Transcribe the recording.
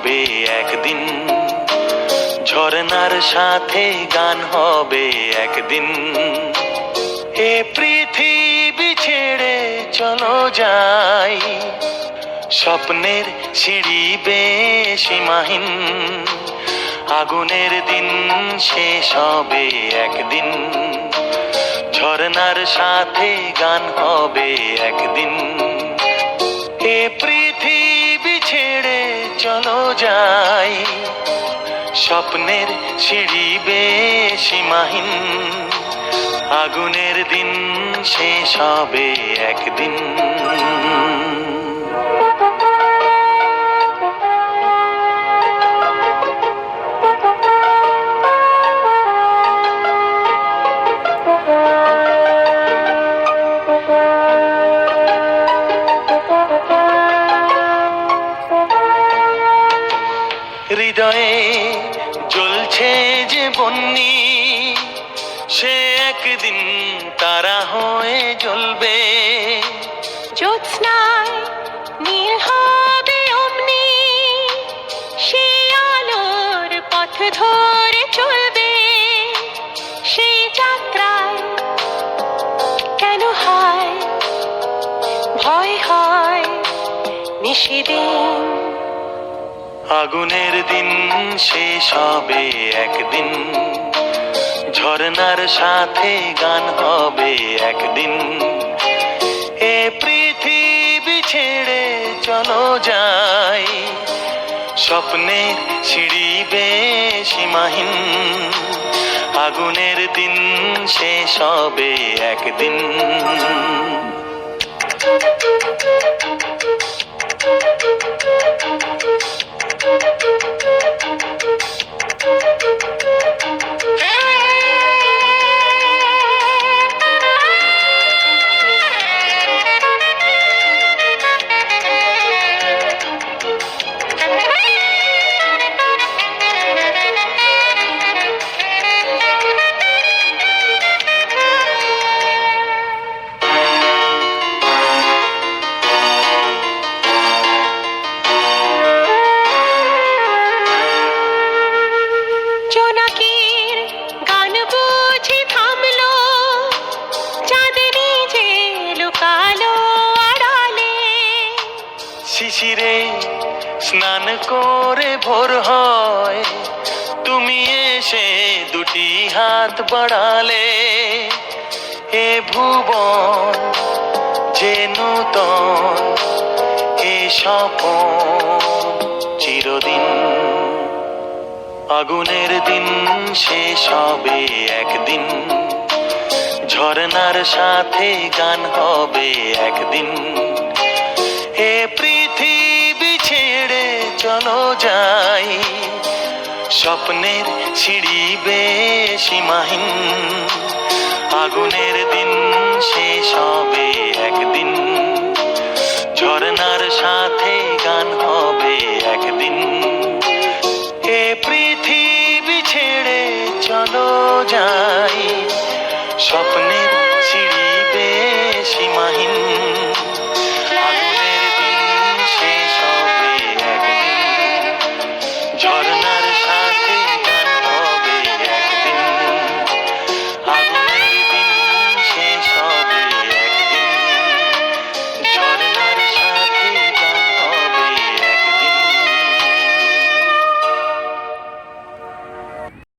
হবে একদিন, ঝরনার সাথে গান হবে একদিন। এ পৃথিবী ছেড়ে চলো যাই, স্বপ্নের সিঁড়ি বেয়ে সীমাহীন। আগুনের দিন শেষ হবে একদিন, ঝরনার সাথে গান হবে একদিন। এ পৃথিবী ছেড়ে চলো যাই, স্বপ্নের সিঁড়ি বেয়ে সীমাহীন। আগুনের দিন শেষ হবে একদিন। হৃদয়ে জ্বলছে যে বন্যি, সে একদিন তারা হয়ে জ্বলবে। জ্যোৎস্নায় নীল হবে অমনি, সে আলোর পথ ধরে চলবে। সেই যাত্রায় কেন হয় ভয় হয় নিশিদিন। আগুনের দিন শেষ হবে একদিন, ঝরনার সাথে গান হবে একদিন। এ পৃথিবী ছেড়ে চলো যাই, স্বপ্নের সিঁড়ি বেয়ে সীমাহীন। আগুনের দিন শেষ হবে একদিন। জোনাকির গান বুঝি থামলো, চাঁদনি যে লুকালো আড়ালে। শিশিরে স্নান করে ভোর হয়, তুমি এসে দুটি হাত বাড়ালে। এ ভুবন যে নূতন, এ স্বপন চিরদিন। আগুনের দিন শেষ হবে একদিন, ঝরনার সাথে গান হবে একদিন। এ পৃথিবী ছেড়ে চলো যাই, স্বপ্নের সিঁড়ি বেয়ে সীমাহীন। আগুনের দিন শেষ হবে একদিন, ঝরনার